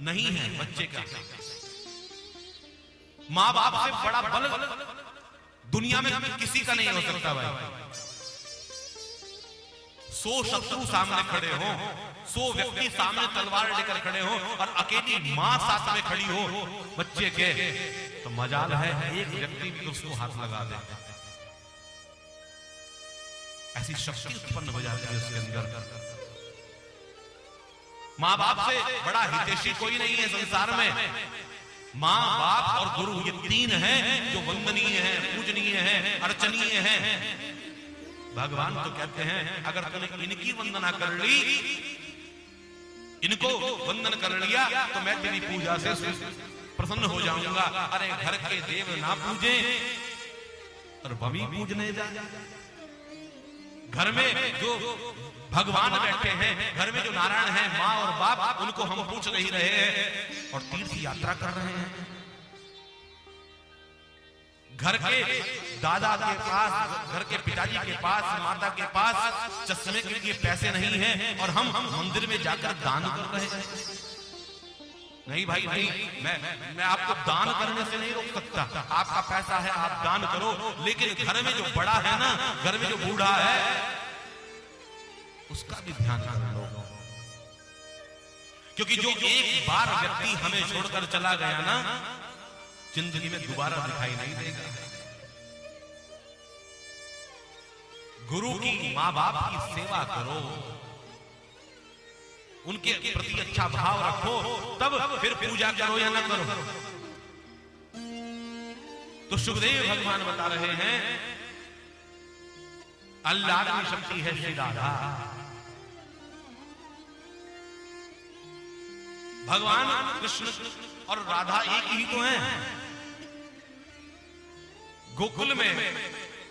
नहीं है बच्चे का। मां बाप से बड़ा बल दुनिया में किसी का नहीं हो सकता भाई। 100 शत्रु सामने खड़े हो, 100 व्यक्ति सामने तलवार लेकर खड़े हो और अकेली मां साथ में खड़ी हो बच्चे के, तो मजाल है एक व्यक्ति भी उसको हाथ लगा दे, ऐसी शक्ति उत्पन्न हो जाती है उसके अंदर। मां बाप से बड़ा हितैषी कोई नहीं है संसार में। मां बाप और गुरु ये तीन हैं जो वंदनीय हैं, पूजनीय हैं, अर्चनीय हैं। भगवान तो कहते हैं अगर तूने इनकी वंदना कर ली, इनको वंदन कर लिया, तो मैं तेरी पूजा से प्रसन्न हो जाऊंगा। अरे घर के देव ना पूजे और बमी पूजने जा। घर में जो भगवान बैठे हैं, घर में जो नारायण हैं, माँ और बाप, उनको हम पूछ नहीं रहे हैं और तीर्थ यात्रा कर रहे हैं। घर के दादा के पास, घर के पिताजी के पास, माता के पास चश्मे के लिए पैसे नहीं हैं और हम मंदिर में जाकर दान कर रहे हैं। नहीं भाई नहीं, मैं आपको दान करने से नहीं रोक सकता। आपका पैसा है, आप दान करो, लेकिन घर में जो बड़ा है ना, घर में जो बूढ़ा है, उसका भी ध्यान कर लो। क्योंकि जो एक बार व्यक्ति हमें छोड़कर चला गया ना, जिंदगी में दोबारा दिखाई नहीं देगा। गुरु की, मां बाप की सेवा करो, उनके प्रति अच्छा भाव रखो, तब फिर पूजा करो या ना करो। तो सुखदेव भगवान बता रहे हैं अल्लाह की शक्ति है श्री राधा। भगवान कृष्ण और राधा एक ही तो हैं। गोकुल में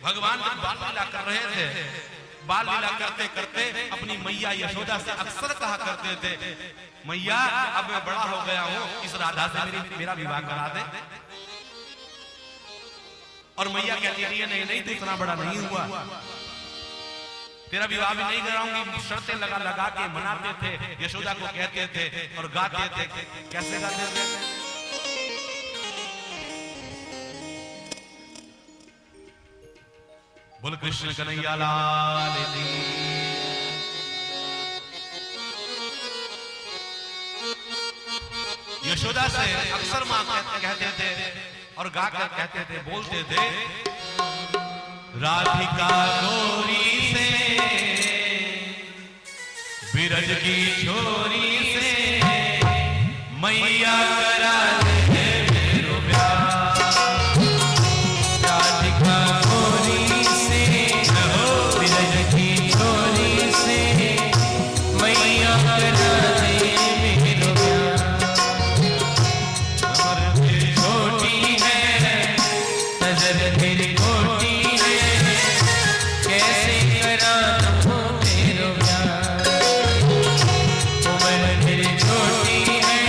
भगवान जब बाल लीला कर रहे थे, बाल लीला करते करते अपनी मैया यशोदा से अक्सर कहा करते थे, मैया अब मैं बड़ा हो गया हूं, इस राधा से मेरा विवाह करा दे। और मैया कहती है नहीं नहीं, तू इतना बड़ा नहीं हुआ, तेरा विवाह भी नहीं कराऊंगी। शर्तें लगा लगा के मनाते थे, यशोदा को कहते थे और गाते थे। कैसे गाते थे? बोल कृष्ण कन्हैया लाल की। यशोदा से अक्सर मां कहते थे और गाकर कहते थे, बोलते थे, राधिका गोरी से बिरज की छोरी से मैया करा दे मेरो प्यार। राधिका गोरी से बिरज की छोरी से मैया करा दे मेरो प्यार। नजर तेरी छोटी है, नजर तेरी छोटी है, कैसे करा दूं तेरो प्यार। उम्र तेरी छोटी है,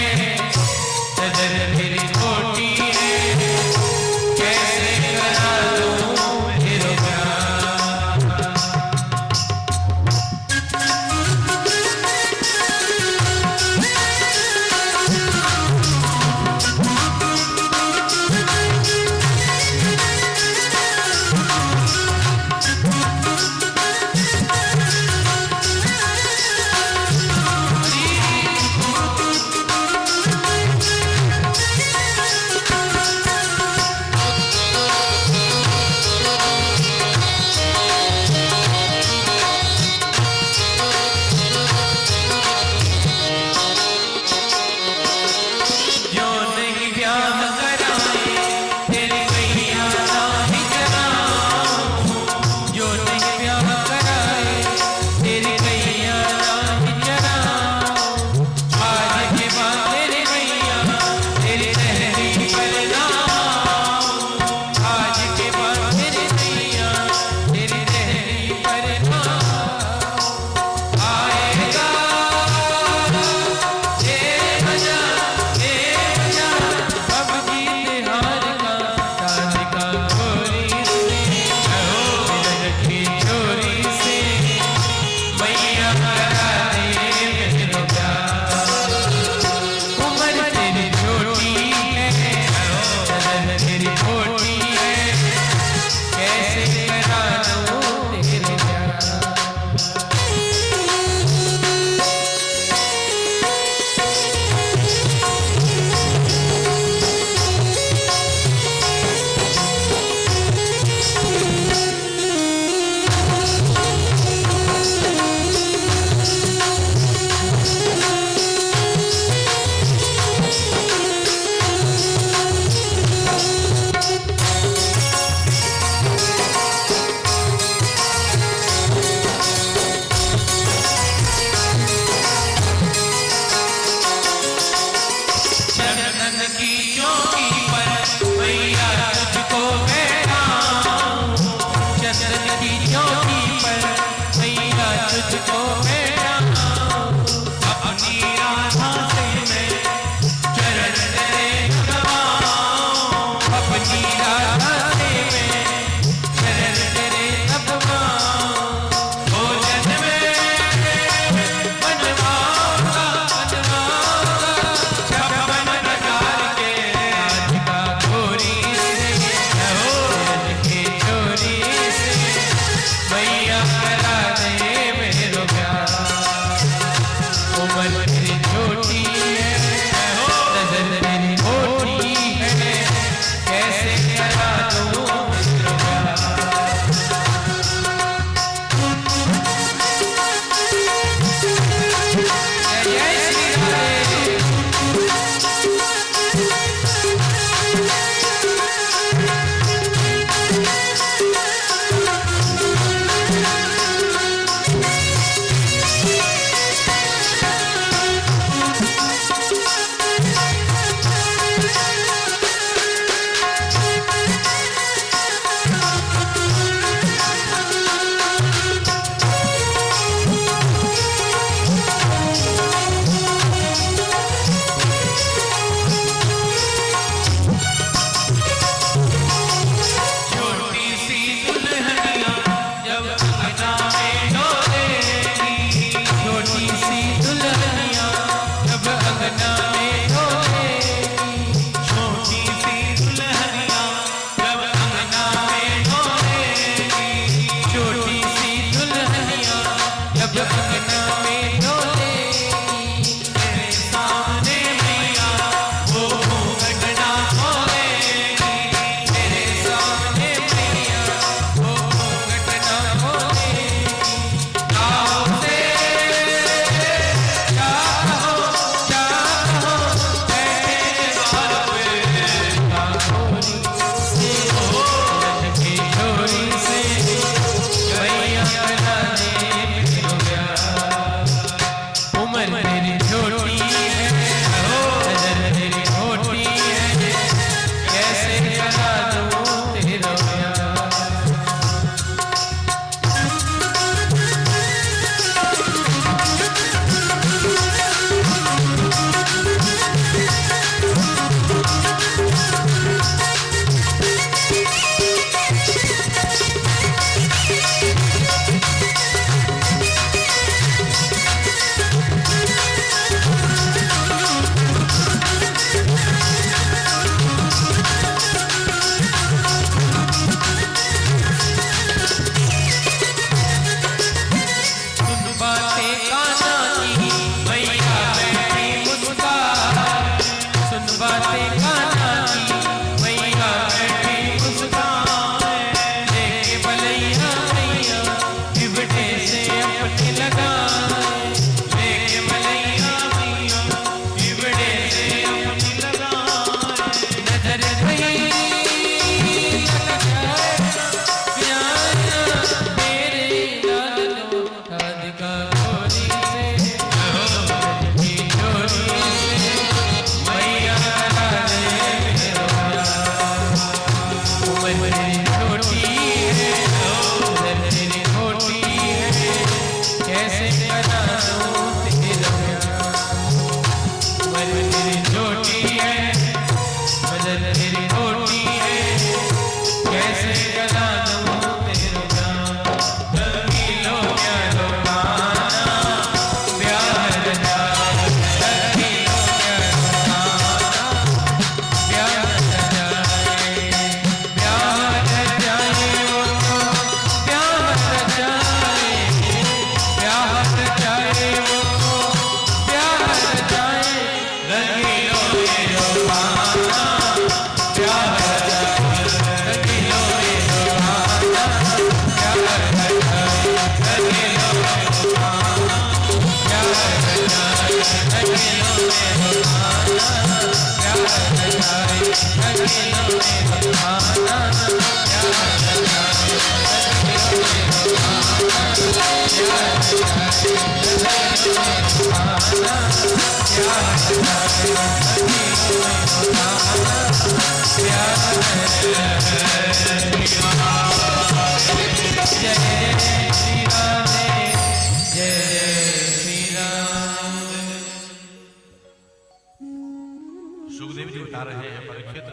सुखदेव जी बता रहे हैं परीक्षित,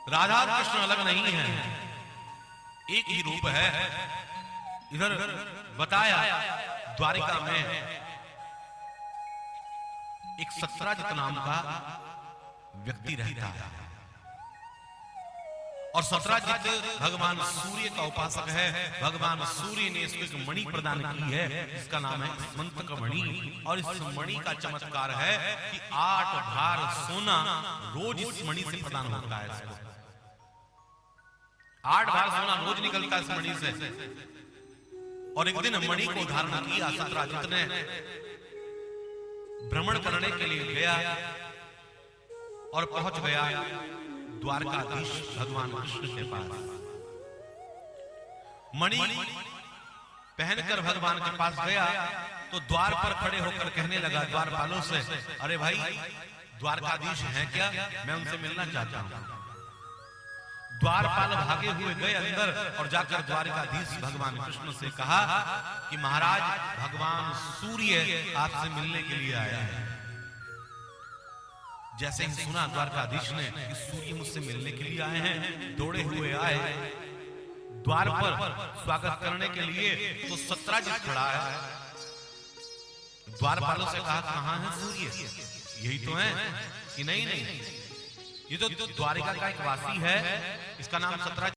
राधा कृष्ण अलग नहीं है, एक ही रूप है। इधर बताया द्वारिका में एक सत्राजित नाम का व्यक्ति रहता है और सत्राजित भगवान सूर्य का उपासक है। भगवान सूर्य ने इसको एक मणि प्रदान की है, इसका नाम है स्मंतक मणि। और इस मणि का चमत्कार है कि 8 भार सोना रोज इस मणि से प्रदान होता है। 8 भार सोना रोज निकलता है इस मणि से। और एक दिन मणि को धारण किया सत्राजित ने, भ्रमण करने के लिए गया और पहुंच गया द्वारकाधीश भगवान कृष्ण के पास। मणि पहनकर भगवान के पास गया तो द्वार पर खड़े होकर कहने लगा द्वारपालों से, अरे भाई द्वारकाधीश हैं क्या, मैं उनसे मिलना चाहता हूं। द्वारपाल भागे हुए गए अंदर और जाकर द्वारकाधीश भगवान कृष्ण से कहा कि महाराज भगवान सूर्य आपसे मिलने के लिए आया है। जैसे ही सुना द्वारकाधीश ने कि सूर्य मुझसे मिलने के लिए आए हैं, दौड़े हुए आए द्वार पर स्वागत करने के लिए। तो सत्राजित खड़ा है, द्वारपालों से कहा कहां है सूर्य, यही तो है कि नहीं, ये तो द्वारिका का एक वासी है, इसका नाम सत्राजित